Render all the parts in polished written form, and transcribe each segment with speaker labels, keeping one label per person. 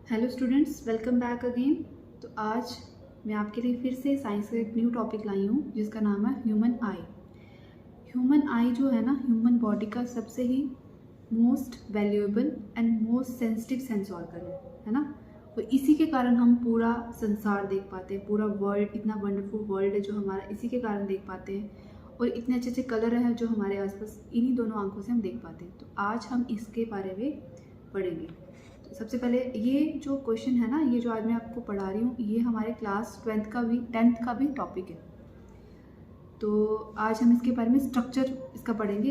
Speaker 1: Hello students, welcome back again. तो आज मैं आपके लिए फिर से साइंस का एक न्यू टॉपिक लाई हूँ जिसका नाम है ह्यूमन आई। ह्यूमन आई जो है ना, ह्यूमन बॉडी का सबसे ही most valuable and most sensitive sense organ है ना। और इसी के कारण हम पूरा संसार देख पाते हैं, पूरा वर्ल्ड, इतना वंडरफुल वर्ल्ड है जो हमारा, इसी के कारण देख पाते हैं। और इतने अच्छे अच्छे कलर हैं जो हमारे आसपास इन्हीं दोनों आंखों से हम देख पाते हैं। तो आज हम इसके बारे में पढ़ेंगे। सबसे पहले ये जो क्वेश्चन है ना, ये जो आज मैं आपको पढ़ा रही हूँ, ये हमारे क्लास 10th का भी टॉपिक है। तो आज हम इसके बारे में स्ट्रक्चर इसका पढ़ेंगे,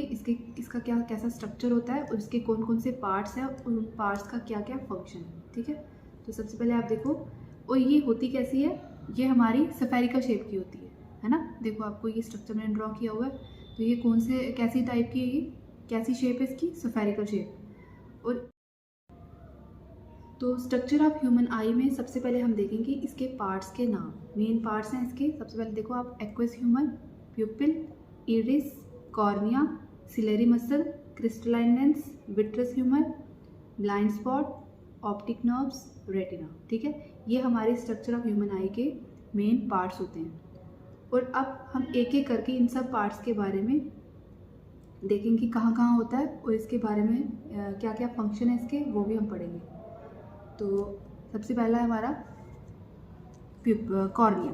Speaker 1: इसका क्या कैसा स्ट्रक्चर होता है और इसके कौन कौन से पार्ट्स हैं और उन पार्ट्स का क्या क्या फंक्शन है। ठीक है, तो सबसे पहले आप देखो, और ये होती कैसी है, ये हमारी स्फेरिकल शेप की होती है ना। देखो आपको ये स्ट्रक्चर मैंने ड्रॉ किया हुआ है, तो ये कौन से कैसी टाइप की है, ये कैसी शेप है इसकी, स्फेरिकल शेप। और तो स्ट्रक्चर ऑफ ह्यूमन आई में सबसे पहले हम देखेंगे इसके पार्ट्स के नाम, मेन पार्ट्स हैं इसके। सबसे पहले देखो आप, aqueous humour, pupil, iris, cornea, ciliary muscle, crystalline lens, vitreous humour, blind spot, optic nerves, retina. ठीक है, ये हमारे स्ट्रक्चर ऑफ ह्यूमन आई के मेन पार्ट्स होते हैं। और अब हम एक एक करके इन सब पार्ट्स के बारे में देखेंगे कहाँ कहाँ होता है और इसके बारे में क्या क्या फंक्शन है इसके, वो भी हम पढ़ेंगे। तो सबसे पहला है हमारा कॉर्निया।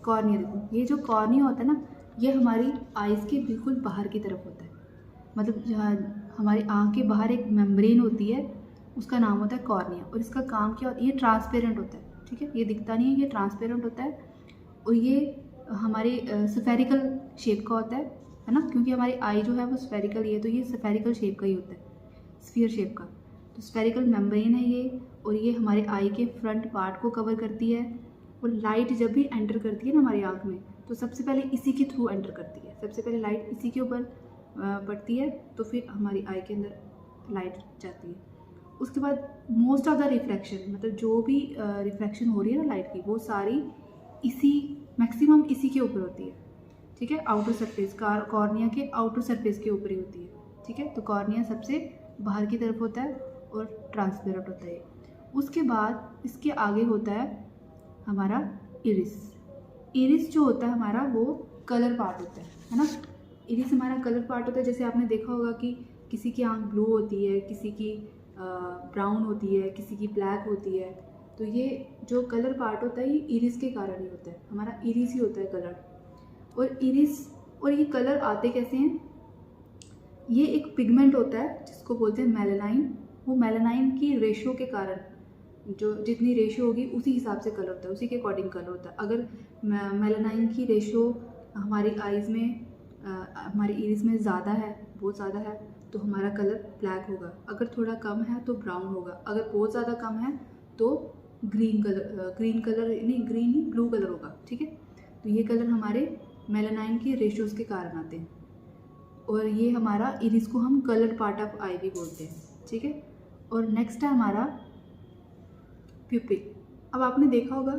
Speaker 1: कॉर्निया देखो, ये जो कॉर्निया होता है ना, ये हमारी आइज़ के बिल्कुल बाहर की तरफ होता है। मतलब जहाँ हमारी आँख के बाहर एक मेम्ब्रेन होती है, उसका नाम होता है कॉर्निया। और इसका काम क्या होता है, ये ट्रांसपेरेंट होता है। ठीक है, ये दिखता नहीं है, ये ट्रांसपेरेंट होता है। और ये हमारे स्फेरिकल शेप का होता है ना, क्योंकि हमारी आई जो है वो स्फेरिकल ही है, तो ये स्फेरिकल शेप का ही होता है, स्फीयर शेप का। तो स्फेरिकल मेम्ब्रेन है ये, और ये हमारे आई के फ्रंट पार्ट को कवर करती है। और लाइट जब भी एंटर करती है ना हमारी आँख में, तो सबसे पहले इसी के थ्रू एंटर करती है। सबसे पहले लाइट इसी के ऊपर पड़ती है, तो फिर हमारी आई के अंदर लाइट जाती है। उसके बाद मोस्ट ऑफ द रिफ्रैक्शन, मतलब जो भी रिफ्रैक्शन हो रही है ना लाइट की, वो सारी इसी, मैक्सिमम इसी के ऊपर होती है। ठीक है, आउटर सरफेस, कॉर्निया के आउटर सरफेस के ऊपर ही होती है। ठीक है, तो कॉर्निया सबसे बाहर की तरफ होता है और ट्रांसपेरेंट होता है। उसके बाद इसके आगे होता है हमारा इरिस। इरिस जो होता है हमारा, वो कलर पार्ट होता है ना। इरिस हमारा कलर पार्ट होता है। जैसे आपने देखा होगा कि किसी की आँख ब्लू होती है, किसी की ब्राउन होती है, किसी की ब्लैक होती है। तो ये जो कलर पार्ट होता है, ये इरिस के कारण ही होता है, हमारा इरिस ही होता है कलर। और इरिस, और ये कलर आते कैसे हैं, ये एक पिगमेंट होता है जिसको बोलते हैं मेलानाइन। वो मेलानाइन की रेशियो के कारण, जो जितनी रेशियो होगी उसी हिसाब से कलर होता है, उसी के अकॉर्डिंग कलर होता है। अगर मेलानाइन की रेशियो हमारी आइज़ में, हमारी इरिस में ज़्यादा है, बहुत ज़्यादा है, तो हमारा कलर ब्लैक होगा। अगर थोड़ा कम है तो ब्राउन होगा। अगर बहुत ज़्यादा कम है तो ग्रीन कलर नहीं, ब्लू कलर होगा। ठीक है, तो ये कलर हमारे मेलानाइन की रेशियोज़ के कारण आते हैं। और ये हमारा इरिस को हम कलर पार्ट ऑफ आई भी बोलते हैं। ठीक है, और नेक्स्ट है हमारा प्यूपिल। अब आपने देखा होगा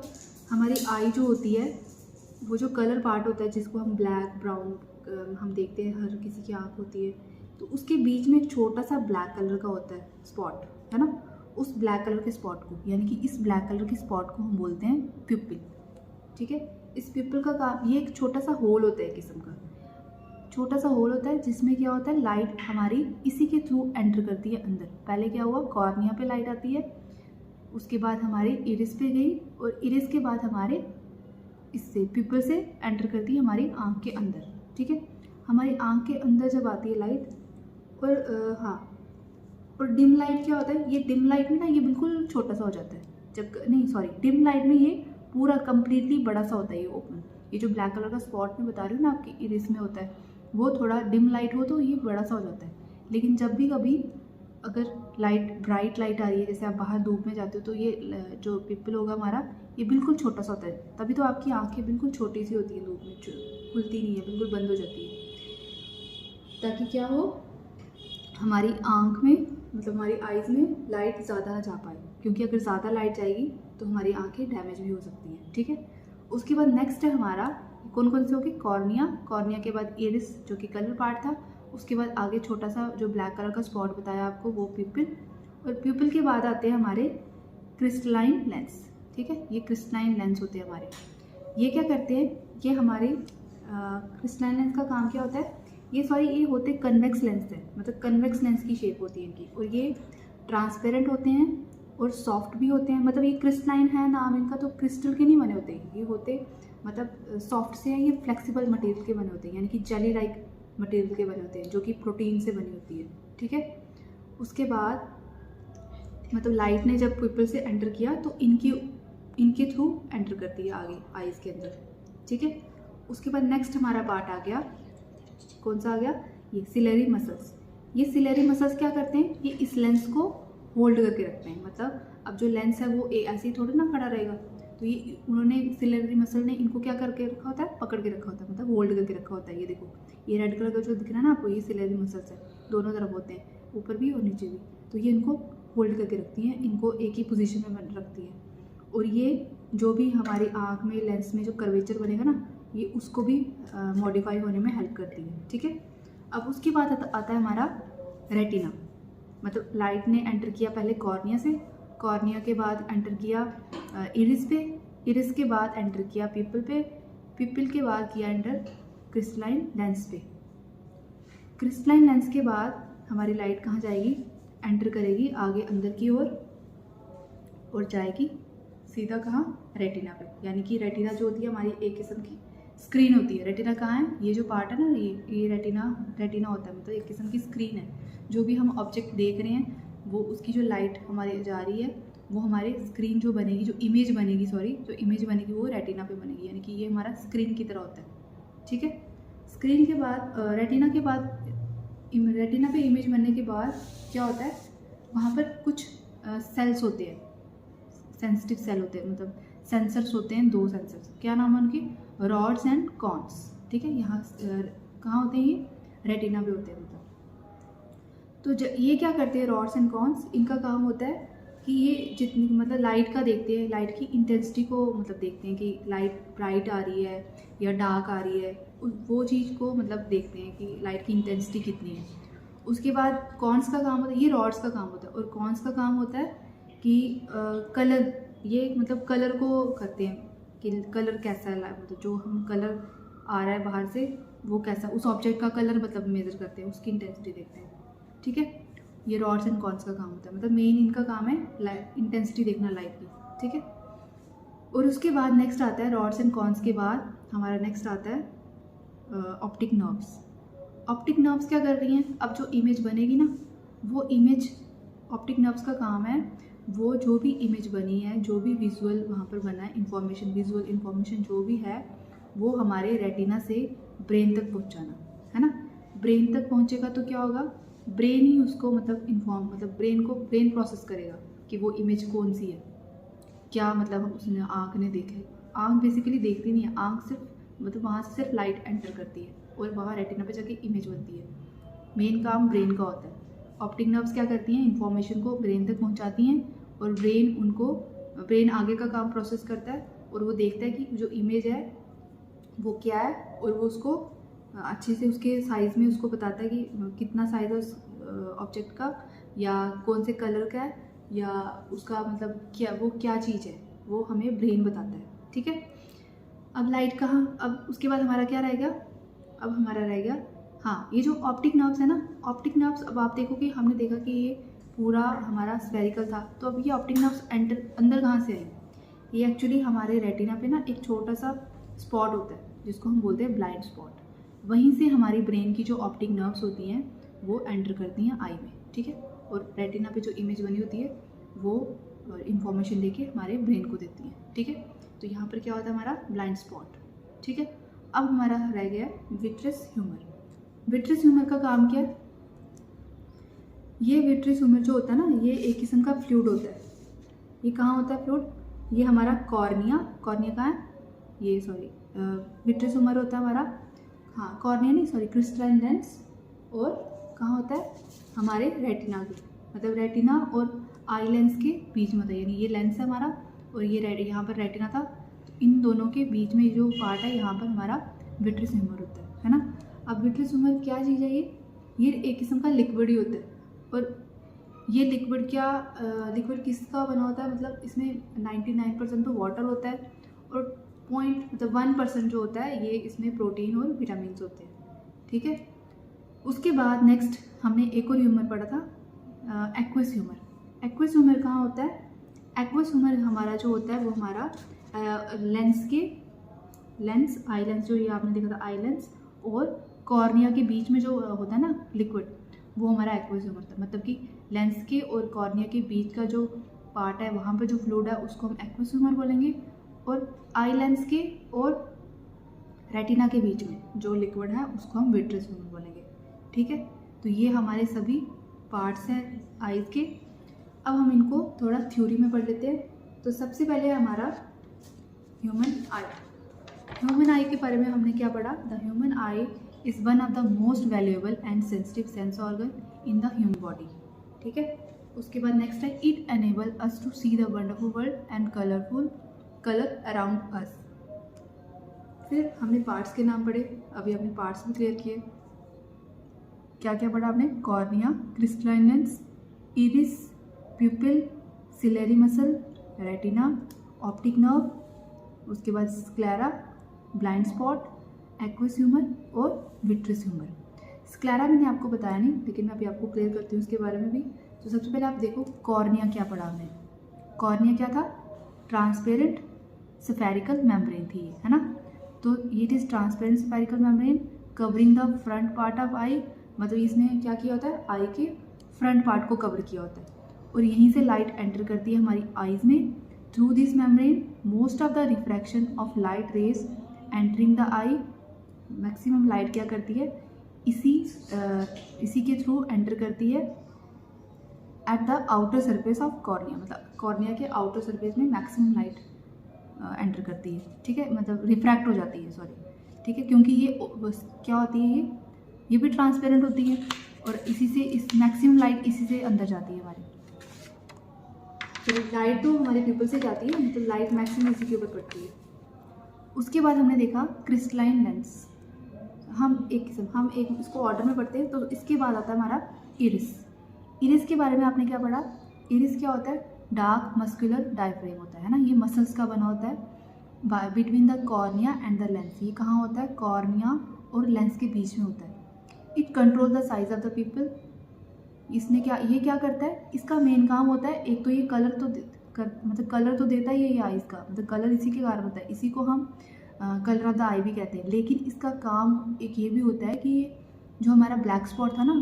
Speaker 1: हमारी आई जो होती है, वो जो कलर पार्ट होता है जिसको हम ब्लैक ब्राउन हम देखते हैं, हर किसी की आँख होती है, तो उसके बीच में एक छोटा सा ब्लैक कलर का होता है स्पॉट, है ना। उस ब्लैक कलर के स्पॉट को, यानी कि इस ब्लैक कलर के स्पॉट को हम बोलते हैं प्यूपिल। ठीक है, इस प्यूपिल का काम, ये एक छोटा सा होल होता है, किस्म का छोटा सा होल होता है, जिसमें क्या होता है, लाइट हमारी इसी के थ्रू एंटर करती है अंदर। पहले क्या हुआ, कॉर्निया पे लाइट आती है, उसके बाद हमारे इरिस पे गई, और इरिस के बाद हमारे इससे प्यूपिल से एंटर करती है हमारी आँख के अंदर। ठीक है, हमारी आँख के अंदर जब आती है लाइट, और हाँ, और डिम लाइट क्या होता है, ये डिम लाइट में ना ये बिल्कुल छोटा सा हो जाता है, जब नहीं सॉरी, डिम लाइट में ये पूरा कंप्लीटली बड़ा सा होता है, ये ओपन। ये जो ब्लैक कलर का स्पॉट में बता रही हूँ ना आपकी इरिस में होता है, वो थोड़ा डिम लाइट हो तो ये बड़ा सा हो जाता है। लेकिन जब भी कभी अगर लाइट, ब्राइट लाइट आ रही है, जैसे आप बाहर धूप में जाते हो, तो ये जो पिपल होगा हमारा, ये बिल्कुल छोटा सा होता है। तभी तो आपकी आंखें बिल्कुल छोटी सी होती हैं, धूप में खुलती नहीं है, बिल्कुल बंद हो जाती है, ताकि क्या हो, हमारी आँख में, मतलब हमारी आइज़ में लाइट ज़्यादा ना जा पाए, क्योंकि अगर ज़्यादा लाइट जाएगी तो हमारी आँखें डैमेज भी हो सकती हैं। ठीक है, उसके बाद नेक्स्ट है हमारा, कौन कौन से होगी, कॉर्निया। कॉर्निया के बाद इरिस जो कि कलर पार्ट था, उसके बाद आगे छोटा सा जो ब्लैक कलर का स्पॉट बताया आपको, वो प्यूपिल। और प्यूपिल के बाद आते हैं हमारे क्रिस्टलाइन लेंस, ठीक है, ये क्रिस्टलाइन लेंस होते हैं हमारे। ये क्या करते हैं, ये हमारे क्रिस्टलाइन लेंस का काम क्या होता है, ये होते कन्वेक्स लेंस है, मतलब कन्वेक्स लेंस की शेप होती है इनकी, और ये ट्रांसपेरेंट होते हैं और सॉफ्ट भी होते हैं। मतलब ये क्रिस्टलाइन है नाम इनका, तो क्रिस्टल के नहीं बने होते, ये होते मतलब सॉफ्ट से हैं, ये फ्लेक्सिबल मटेरियल के बने होते हैं, यानी कि जेली लाइक मटेरियल के बने होते हैं, जो कि प्रोटीन से बनी होती है, ठीक है। उसके बाद मतलब लाइट ने जब पिपल से एंटर किया तो इनके थ्रू एंटर करती है आगे आइज़ के अंदर, ठीक है। उसके बाद नेक्स्ट हमारा पार्ट आ गया, कौन सा आ गया, ये सिलेरी मसल्स। ये सिलेरी मसल्स क्या करते हैं, ये इस लेंस को होल्ड करके रखते हैं। मतलब अब जो लेंस है वो ऐसे ही थोड़ी ना खड़ा रहेगा, तो ये उन्होंने सिलेरी मसल ने इनको क्या करके रखा होता है, पकड़ के रखा होता है, मतलब होल्ड करके रखा होता है। ये देखो, ये रेड कलर का जो दिख रहा है ना आपको, ये सिलेरी मसल्स है, दोनों तरफ होते हैं, ऊपर भी और नीचे भी। तो ये इनको होल्ड करके रखती हैं, इनको एक ही पोजीशन में रखती है। और ये जो भी हमारी आँख में लेंस में जो कर्वेचर बनेगा ना, ये उसको भी मॉडिफाई होने में हेल्प करती है, ठीक है। अब उसके बाद आता है हमारा रेटिना। मतलब लाइट ने एंटर किया पहले कॉर्निया से, कॉर्निया के बाद एंटर किया इरिस पे, इरिस के बाद एंटर किया पिपल पे, पिपल के बाद किया एंटर क्रिस्टलाइन लेंस पे। क्रिस्टलाइन लेंस के बाद हमारी लाइट कहाँ जाएगी, एंटर करेगी आगे अंदर की ओर और जाएगी सीधा कहाँ, रेटिना पे। यानी कि रेटिना जो होती है हमारी एक किस्म की स्क्रीन होती है। रेटिना कहाँ है, ये जो पार्ट है ना, ये रेटिना होता है, मतलब एक किस्म की स्क्रीन है। जो भी हम ऑब्जेक्ट देख रहे हैं वो उसकी जो लाइट हमारे जा रही है वो हमारे स्क्रीन जो बनेगी, जो इमेज बनेगी वो रेटिना पे बनेगी। यानी कि ये हमारा स्क्रीन की तरह होता है, ठीक है। स्क्रीन के बाद रेटिना पे इमेज बनने के बाद क्या होता है, वहाँ पर कुछ सेल्स होते हैं, सेंसिटिव सेल होते हैं, मतलब सेंसर्स होते हैं, 2 सेंसर्स। क्या नाम है उनके, रॉड्स एंड कॉन्स, ठीक है। यहाँ कहाँ होते हैं, ये रेटिना पे होते हैं। मतलब तो ये क्या करते हैं, रॉड्स एंड कॉन्स, इनका काम होता है कि ये जितनी मतलब लाइट का देखते हैं, लाइट की इंटेंसिटी को मतलब देखते हैं कि लाइट ब्राइट आ रही है या डार्क आ रही है, वो चीज़ को मतलब देखते हैं कि लाइट की इंटेंसिटी कितनी है। उसके बाद कॉन्स का काम होता है, ये रॉड्स का काम होता है, और कॉन्स का काम होता है कि कलर, ये मतलब कलर को करते हैं कि कलर कैसा है, मतलब जो हम कलर आ रहा है बाहर से वो कैसा, उस ऑब्जेक्ट का कलर मतलब मेजर करते हैं, उसकी इंटेंसिटी देखते हैं, ठीक है। ये रॉड्स एंड कॉन्स का काम होता है, मतलब मेन इनका काम है इंटेंसिटी देखना लाइट की, ठीक है। और उसके बाद नेक्स्ट आता है, रॉड्स एंड कॉन्स के बाद हमारा नेक्स्ट आता है ऑप्टिक नर्व्स। ऑप्टिक नर्व्स क्या कर रही हैं, अब जो इमेज बनेगी ना, वो इमेज, ऑप्टिक नर्व्स का काम है वो जो भी इमेज बनी है, जो भी विजुअल वहाँ पर बना है, इंफॉर्मेशन, विजुअल इंफॉर्मेशन जो भी है, वो हमारे रेटिना से ब्रेन तक पहुँचाना, है ना। ब्रेन तक पहुँचेगा तो क्या होगा, ब्रेन ही उसको मतलब ब्रेन प्रोसेस करेगा कि वो इमेज कौन सी है, क्या मतलब उसने आँख ने देखा है। आँख बेसिकली देखती नहीं है, आँख सिर्फ मतलब वहाँ से सिर्फ लाइट एंटर करती है और वहाँ रेटिना पे जाके इमेज बनती है। मेन काम ब्रेन का होता है। ऑप्टिक नर्व्स क्या करती हैं, इन्फॉर्मेशन को ब्रेन तक पहुँचाती हैं, और ब्रेन आगे का काम प्रोसेस करता है और वो देखता है कि जो इमेज है वो क्या है, और वो उसको अच्छे से उसके साइज़ में उसको बताता है कि कितना साइज़ है उस ऑब्जेक्ट का, या कौन से कलर का है, या उसका मतलब क्या चीज़ है, वो हमें ब्रेन बताता है, ठीक है। अब लाइट कहाँ, अब उसके बाद हमारा क्या रहेगा, अब हमारा रह गया हाँ, ये जो ऑप्टिक नर्व्स है ना, ऑप्टिक नर्व्स, अब आप देखो कि हमने देखा कि ये पूरा हमारा स्फेरिकल था, तो अब ये ऑप्टिक नर्व्स अंदर कहाँ से आए, ये एक्चुअली हमारे रेटिना पे ना एक छोटा सा स्पॉट होता है जिसको हम बोलते हैं ब्लाइंड स्पॉट। वहीं से हमारी ब्रेन की जो ऑप्टिक नर्व्स होती हैं वो एंटर करती हैं आई में, ठीक है। और रेटिना पे जो इमेज बनी होती है वो इंफॉर्मेशन लेके हमारे ब्रेन को देती हैं, ठीक है। तो यहाँ पर क्या होता है, हमारा ब्लाइंड स्पॉट, ठीक है। अब हमारा रह गया विट्रस ह्यूमर। विट्रस ह्यूमर का काम क्या है, ये विट्रस ह्यूमर जो होता है ना, ये एक किस्म का फ्लूइड होता है। ये कहाँ होता है फ्लूइड, ये हमारा कॉर्निया कहाँ है, ये विट्रस ह्यूमर होता है हमारा, हाँ कॉर्निया नहीं सॉरी क्रिस्टलाइन लेंस, और कहाँ होता है हमारे रेटिना के, मतलब रेटिना और आई लेंस के बीच में होता है। यानी ये लेंस है हमारा और ये यहाँ पर रेटिना था, तो इन दोनों के बीच में जो पार्ट है यहाँ पर हमारा विट्रस ह्यूमर होता है ना। अब विट्रस ह्यूमर क्या चीज़ है, ये एक किस्म का लिक्विड ही होता है, और ये लिक्विड किसका बना होता है, मतलब इसमें 99% तो वाटर होता है और पॉइंट मतलब 1% जो होता है ये इसमें प्रोटीन और विटामिन होते हैं, ठीक है। उसके बाद नेक्स्ट हमने एक और ह्यूमर पढ़ा था, एक्वस ह्यूमर। एक्वस ह्यूमर कहाँ होता है? एक्वस ह्यूमर हमारा जो होता है वो हमारा आई लेंस जो ये आपने देखा था, आई लेंस और कॉर्निया के बीच में जो होता है ना लिक्विड, वो हमारा एक्वस ह्यूमर था। मतलब कि लेंस के और कॉर्निया के बीच का जो पार्ट है वहाँ पे जो फ्लूइड है उसको हम एक्वस ह्यूमर बोलेंगे, और आई लेंस के और रेटिना के बीच में जो लिक्विड है उसको हम विट्रियस ह्यूमर बोलेंगे, ठीक है। तो ये हमारे सभी पार्ट्स हैं आईज के। अब हम इनको थोड़ा थ्योरी में पढ़ लेते हैं। तो सबसे पहले हमारा ह्यूमन आई। ह्यूमन आई के बारे में हमने क्या पढ़ा? The human eye is one of the most valuable and sensitive sense organ in the human body, ठीक है। उसके बाद नेक्स्ट है it enable us to see the wonderful world and colour around us. फिर हमने पार्ट्स के नाम पढ़े, अभी अपने पार्ट्स भी क्लियर किए। क्या क्या पढ़ा आपने? Cornea, crystalline lens, iris, pupil, ciliary muscle, retina, optic nerve, उसके बाद sclera, blind spot, aqueous humour और विट्रियस ह्यूमर। स्क्लेरा मैंने आपको बताया नहीं, लेकिन मैं अभी आपको क्लियर करती हूँ इसके बारे में भी। तो सबसे पहले आप देखो कॉर्निया क्या पढ़ा हमने। कॉर्निया क्या था? ट्रांसपेरेंट स्फेरिकल मेम्ब्रेन थी, है ना। तो it is transparent spherical membrane covering the front part of eye. मतलब इसने क्या किया होता है? आई के फ्रंट पार्ट को कवर किया होता है, और यहीं से लाइट एंटर करती है हमारी आईज में। Through this membrane most of the refraction of light rays entering the I, maximum light क्या करती है? इसी के थ्रू एंटर करती है at the outer surface of cornea. मतलब कॉर्निया के आउटर सरफेस में मैक्सिमम लाइट एंटर करती है, ठीक है। मतलब रिफ्रैक्ट हो जाती है, सॉरी, ठीक है, क्योंकि ये क्या होती है, ये भी ट्रांसपेरेंट होती है और इसी से इस मैक्सिमम लाइट इसी से अंदर जाती है हमारी। तो लाइट तो हमारे पीपल से जाती है, मतलब लाइट मैक्सिमम इसी के ऊपर पड़ती है। उसके बाद हमने देखा क्रिस्टलाइन लेंस। हम एक इसको ऑर्डर में पढ़ते हैं। तो इसके बाद आता है हमारा इरिस। इरिस के बारे में आपने क्या पढ़ा? इरिस क्या होता है? डार्क मस्कुलर डायफ्रेम होता है ना, ये मसल्स का बना होता है between the cornea and the lens. ये कहाँ होता है? कॉर्निया और लेंस के बीच में होता है। It control the size of the people. ये क्या करता है? इसका मेन काम होता है, एक तो ये कलर तो देता ही है ये आईज का, मतलब कलर इसी के कारण होता है, इसी को हम कलर ऑफ द आई भी कहते हैं। लेकिन इसका काम एक ये भी होता है कि जो हमारा ब्लैक स्पॉट था ना,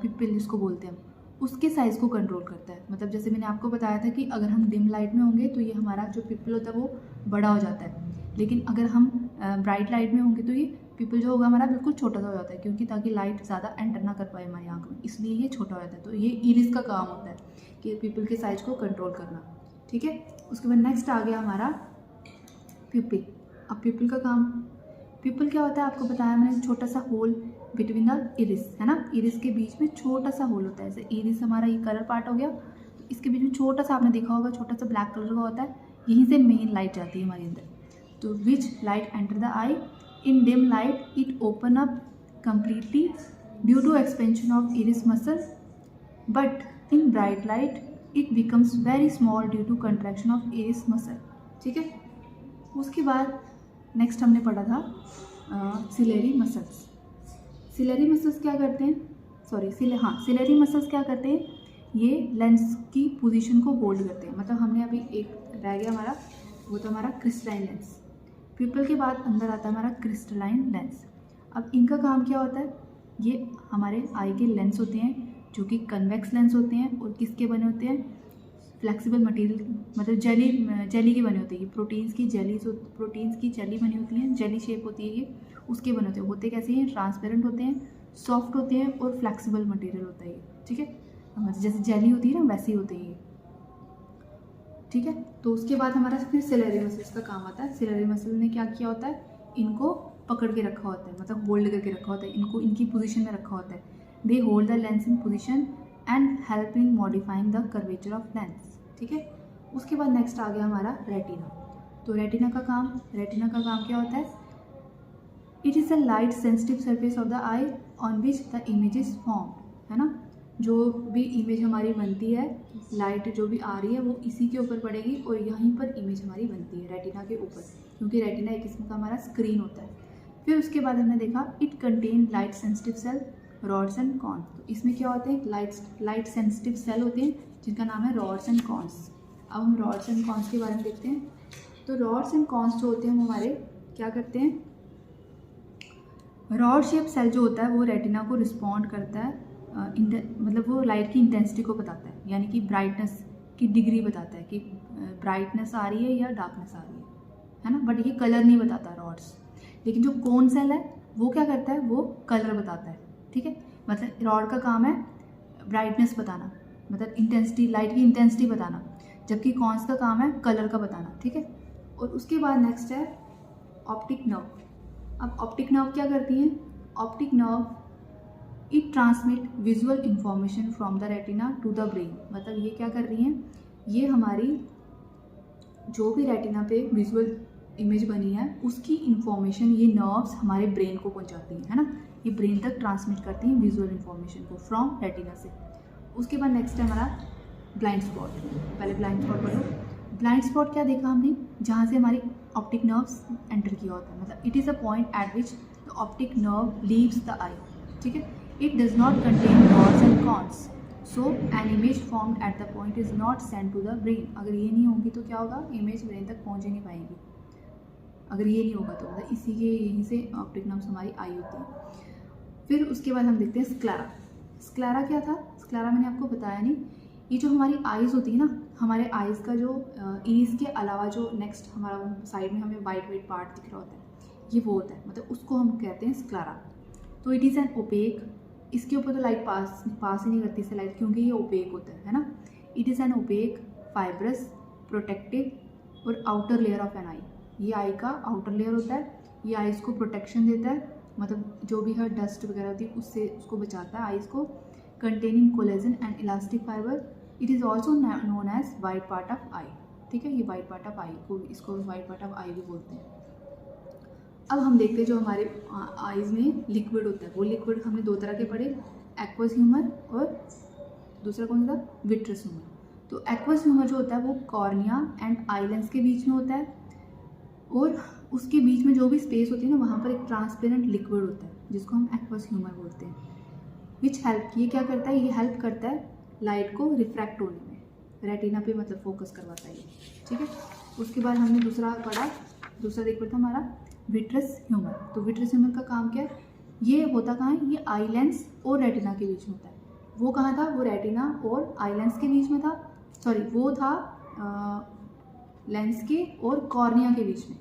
Speaker 1: पिपिल जिसको बोलते हैं, उसके साइज़ को कंट्रोल करता है। मतलब जैसे मैंने आपको बताया था कि अगर हम डिम लाइट में होंगे तो ये हमारा जो पिपिल होता है वो बड़ा हो जाता है, लेकिन अगर हम ब्राइट लाइट में होंगे तो ये पिपिल जो होगा हमारा बिल्कुल छोटा सा हो जाता है, क्योंकि ताकि लाइट ज़्यादा एंटर ना कर पाए हमारी आँख में, इसलिए ये छोटा हो जाता है। तो ये इरिस का काम होता है कि पिपिल के साइज़ को कंट्रोल करना, ठीक है। उसके बाद नेक्स्ट आ गया हमारा प्यूपिल। अब प्यूपिल का काम, प्यूपिल क्या होता है आपको बताया मैंने, छोटा सा होल बिटवीन द इरिस, है ना। इरिस के बीच में छोटा सा होल होता है। जैसे इरिस हमारा ये कलर पार्ट हो गया, तो इसके बीच में छोटा सा, आपने देखा होगा, छोटा सा ब्लैक कलर का होता है, यहीं से मेन लाइट जाती है हमारे अंदर। तो which light enter the eye in dim light it open up completely due to expansion of iris muscle, but in bright light it becomes very small due to contraction of iris muscle, ठीक है। उसके बाद next हमने पढ़ा था ciliary muscles. Ciliary muscles क्या करते हैं? सिलेरी मसल्स क्या करते हैं? ये लेंस की पोजीशन को होल्ड करते हैं। मतलब हमने अभी एक रह गया हमारा, वो तो हमारा क्रिस्टलाइन लेंस। प्यूपिल के बाद अंदर आता है हमारा क्रिस्टलाइन लेंस। अब इनका काम क्या होता है? ये हमारे आई के लेंस होते हैं जो कि कन्वेक्स लेंस होते हैं, और किसके बने होते हैं? फ्लेक्सिबल मटेरियल, मतलब जेली के बने होते हैं। ये प्रोटीन्स की जेली बनी होती है, जेली शेप होती है ये, उसके बने होते कैसे हैं? ट्रांसपेरेंट होते हैं, सॉफ्ट होते हैं और फ्लेक्सिबल मटेरियल होता है ये, ठीक है। मतलब जैसे जेली होती है ना, वैसे ही होते हैं ये, ठीक है। तो उसके बाद हमारा फिर सिलेरी मसल्स का काम आता है। सिलेरी मसल ने क्या किया होता है? इनको पकड़ के रखा होता है, मतलब होल्ड करके रखा होता है, इनको इनकी पोजीशन में रखा होता है। They hold the lens in position and help in modifying the curvature of lens, ठीक है। उसके बाद नेक्स्ट आ गया हमारा रेटिना। तो रेटिना का काम क्या होता है? It is a light sensitive surface of the I on which the image is formed, है ना। जो भी इमेज हमारी बनती है, लाइट जो भी आ रही है वो इसी के ऊपर पड़ेगी और यहीं पर इमेज हमारी बनती है रेटिना के ऊपर, क्योंकि रेटिना एक किस्म का हमारा स्क्रीन होता है। फिर उसके बाद हमने देखा it contain light sensitive cell, rods and cones. तो इसमें क्या होते हैं, लाइट सेंसिटिव सेल होते हैं जिनका नाम है रॉड्स एंड कॉन्स। अब हम रॉड्स एंड कॉन्स के बारे में देखते हैं। तो रॉड्स एंड कॉन्स जो होते हैं वो हमारे क्या करते हैं, रॉड शेप सेल जो होता है वो रेटिना को रिस्पॉन्ड करता है, मतलब वो लाइट की इंटेंसिटी को बताता है, यानी कि ब्राइटनेस की डिग्री बताता है कि ब्राइटनेस आ रही है या डार्कनेस आ रही है ना, बट ये कलर नहीं बताता रॉड्स। लेकिन जो कोन सेल है वो क्या करता है, वो कलर बताता है, ठीक है। मतलब रॉड का काम है ब्राइटनेस बताना, मतलब इंटेंसिटी, लाइट की इंटेंसिटी बताना, जबकि कॉन्स का काम है कलर का बताना, ठीक है। और उसके बाद नेक्स्ट है ऑप्टिक नर्व। अब ऑप्टिक नर्व क्या करती हैं, optic nerve it transmit visual information from the retina to the brain. मतलब ये क्या कर रही हैं, ये हमारी जो भी रेटिना पे विजुअल इमेज बनी है उसकी इंफॉर्मेशन ये नर्व्स हमारे ब्रेन को पहुंचाती हैं, है ना, ये ब्रेन तक ट्रांसमिट करती हैं विजुअल इंफॉर्मेशन को फ्रॉम रेटिना से। उसके बाद नेक्स्ट है हमारा ब्लाइंड स्पॉट। पहले ब्लाइंड स्पॉट पढ़ो। ब्लाइंड स्पॉट क्या देखा हमने, जहाँ से हमारी ऑप्टिक नर्व्स एंटर किया होता है, मतलब it is a point at which the optic nerve leaves the eye, ठीक है। It does not contain rods and cones, so an image formed at the point is not send to the brain. अगर ये नहीं होगी तो क्या होगा, image brain तक पहुँच ही नहीं पाएगी, अगर ये नहीं होगा तो। मतलब इसी के यहीं से ऑप्टिक नर्व्स हमारी आई होती है। फिर उसके बाद हम देखते हैं स्क्लेरा। स्क्लेरा क्या था, स्क्लेरा मैंने आपको बताया नहीं, ये जो हमारी आइज़ होती है ना, हमारे आइज़ का जो इरीज के अलावा जो नेक्स्ट हमारा साइड में हमें वाइट वाइट पार्ट दिख रहा होता है, ये वो होता है, मतलब उसको हम कहते हैं स्क्लेरा। तो इट इज़ एन ओपेक, इसके ऊपर तो लाइट पास ही नहीं करती इससे लाइट, क्योंकि ये ओपेक होता है ना। It is an opaque fibrous protective और आउटर लेयर ऑफ एन आई। ये आई का आउटर लेयर होता है, ये आइज़ को प्रोटेक्शन देता है, मतलब जो भी है डस्ट वगैरह होती है उससे उसको बचाता है आइज़ को। Containing collagen and elastic fibre, it is also known as white part of eye, ठीक है। ये वाइट पार्ट ऑफ आई को, इसको वाइट पार्ट ऑफ आई भी बोलते हैं। अब हम देखते हैं जो हमारे आइज़ में लिक्विड होता है, वो लिक्विड हमने दो तरह के पढ़े, एक्वस ह्यूमर और दूसरा कौन सा, विट्रस ह्यूमर। तो एक्वस ह्यूमर जो होता है वो कॉर्निया एंड आई लेंस के बीच में होता है, और उसके बीच में जो भी स्पेस होती है ना, वहाँ पर एक ट्रांसपेरेंट लिक्विड होता है जिसको हम एक्वस ह्यूमर बोलते हैं। विच हेल्प, ये क्या करता है, ये हेल्प करता है लाइट को रिफ्रैक्ट होने में, रेटिना पे मतलब फोकस करवाता है ये, ठीक है। उसके बाद हमने दूसरा पढ़ा, दूसरा लिक्विड था हमारा विट्रस ह्यूमर। तो विट्रस ह्यूमर का काम क्या है, ये होता कहाँ है, ये आई लेंस और रेटिना के बीच में होता है। वो कहाँ था, वो रेटिना और आई लेंस के बीच में था, सॉरी वो था लेंस के और कॉर्निया के बीच में,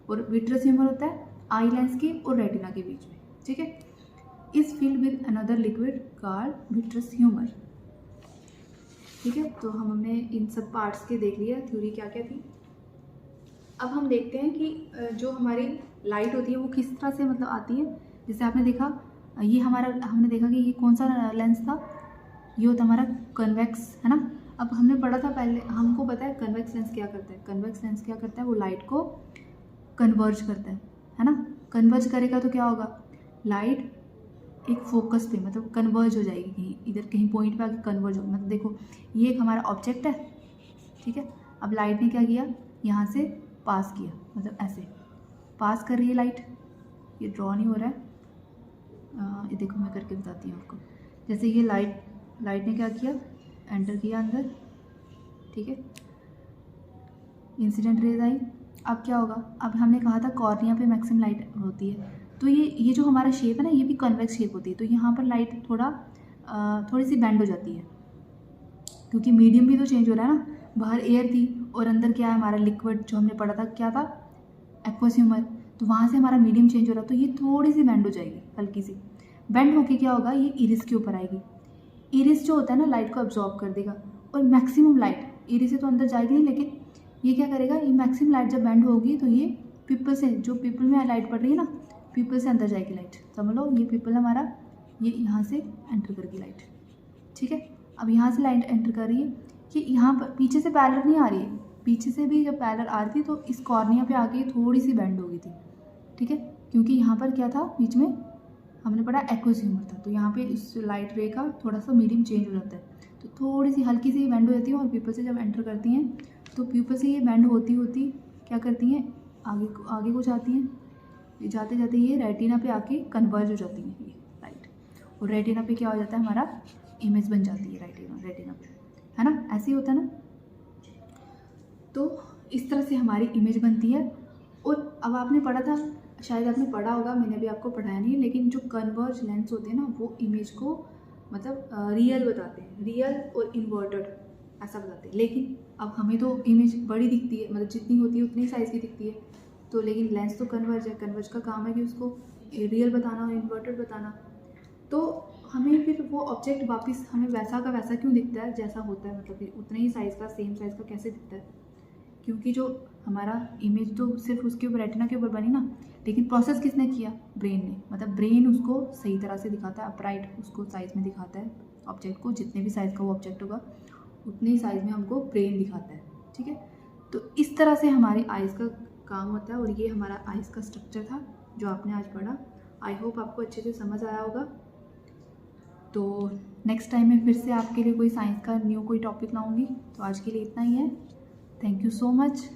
Speaker 1: और विट्रस ह्यूमर होता है आई लेंस के और रेटिना के बीच में, ठीक है। Is filled with another liquid called vitreous humour, ठीक है। तो हमने इन सब पार्ट्स के देख लिया थ्योरी क्या क्या थी। अब हम देखते हैं कि जो हमारी लाइट होती है वो किस तरह से मतलब आती है। जैसे आपने देखा, ये हमने देखा कि ये कौन सा लेंस था, ये होता हमारा कन्वेक्स, है ना। अब हमने पढ़ा था पहले, हमको पता है कन्वेक्स लेंस क्या करता है। कन्वेक्स लेंस क्या करता है, वो लाइट को कन्वर्ज करता है ना। कन्वर्ज करेगा तो क्या होगा, लाइट एक फोकस पे मतलब कन्वर्ज हो जाएगी, कहीं इधर कहीं पॉइंट पे आके कन्वर्ज हो। मतलब देखो ये एक हमारा ऑब्जेक्ट है, ठीक है। अब लाइट ने क्या किया, यहाँ से पास किया, मतलब ऐसे पास कर रही है लाइट, ये ड्रॉ नहीं हो रहा है, ये देखो मैं करके बताती हूँ आपको। जैसे ये लाइट ने क्या किया, एंटर किया अंदर, ठीक है, इंसिडेंट रेज आई। अब क्या होगा, अब हमने कहा था कॉर्निया पे मैक्सिमम लाइट होती है, तो ये जो हमारा शेप है ना, ये भी कन्वेक्स शेप होती है। तो यहाँ पर लाइट थोड़ी सी बेंड हो जाती है, क्योंकि मीडियम भी तो चेंज हो रहा है ना, बाहर एयर थी और अंदर क्या है हमारा लिक्विड, जो हमने पढ़ा था क्या था, एक्वस ह्यूमर। तो वहाँ से हमारा मीडियम चेंज हो रहा है, तो ये थोड़ी सी बेंड हो जाएगी, हल्की सी बेंड होके क्या होगा, ये इरिस के ऊपर आएगी। इरिस जो होता है ना, लाइट को अब्जॉर्ब कर देगा, और मैक्सिमम लाइट इरिस से तो अंदर जाएगी नहीं, लेकिन ये क्या करेगा, ये मैक्सिमम लाइट जब बेंड होगी तो ये पिपल से, जो पिपल में लाइट पड़ रही है ना, पिपल से अंदर जाएगी लाइट, समझ लो। ये पिपल हमारा, ये यहाँ से एंटर करेगी लाइट, ठीक है। अब यहाँ से लाइट एंटर कर रही है कि यहाँ पर पीछे से पैरेलल नहीं आ रही है, पीछे से भी जब पैरेलल आ रही थी तो इस कॉर्निया पे आके थोड़ी सी बेंड हो गई थी, ठीक है, क्योंकि यहाँ पर क्या था, बीच में हमने पढ़ा एक्वस ह्यूमर था, तो यहाँ पे इस लाइट रे का थोड़ा सा मीडियम चेंज हो जाता है, तो थोड़ी सी हल्की सी बेंड हो जाती है और प्यूपल से जब एंटर करती हैं तो प्यूपल से ये बेंड होती होती क्या करती हैं, आगे को जाती हैं, जाते जाते ये रेटिना पे आके कन्वर्ज हो जाती हैं ये राइट, और रेटिना पे क्या हो जाता है, हमारा इमेज बन जाती है रेटिना पे, है ना, ऐसे ही होता है ना। तो इस तरह से हमारी इमेज बनती है। और अब आपने पढ़ा था, शायद आपने पढ़ा होगा, मैंने भी आपको पढ़ाया नहीं, लेकिन जो कन्वर्ज लेंस होते हैं ना वो इमेज को मतलब रियल बताते हैं, रियल और इन्वर्टेड ऐसा बताते हैं। लेकिन अब हमें तो इमेज बड़ी दिखती है, मतलब जितनी होती है उतनी साइज़ की दिखती है, तो लेकिन लेंस तो कन्वर्ज है, कन्वर्ज का काम है कि उसको रियल बताना और इन्वर्टेड बताना। तो हमें फिर वो ऑब्जेक्ट वापस हमें वैसा का वैसा क्यों दिखता है जैसा होता है, मतलब कि उतने ही साइज़ का, सेम साइज़ का कैसे दिखता है, क्योंकि जो हमारा इमेज तो सिर्फ उसके ऊपर रेटिना के ऊपर बनी ना, लेकिन प्रोसेस किसने किया, ब्रेन ने, मतलब ब्रेन उसको सही तरह से दिखाता है, अपराइट उसको साइज़ में दिखाता है ऑब्जेक्ट को, जितने भी साइज़ का वो ऑब्जेक्ट होगा उतने ही साइज़ में हमको ब्रेन दिखाता है, ठीक है। तो इस तरह से हमारी आइज़ का काम होता है, और ये हमारा आइज़ का स्ट्रक्चर था जो आपने आज पढ़ा। आई होप आपको अच्छे से समझ आया होगा। तो नेक्स्ट टाइम मैं फिर से आपके लिए कोई साइंस का न्यू कोई टॉपिक लाऊंगी। तो आज के लिए इतना ही है। Thank you so much.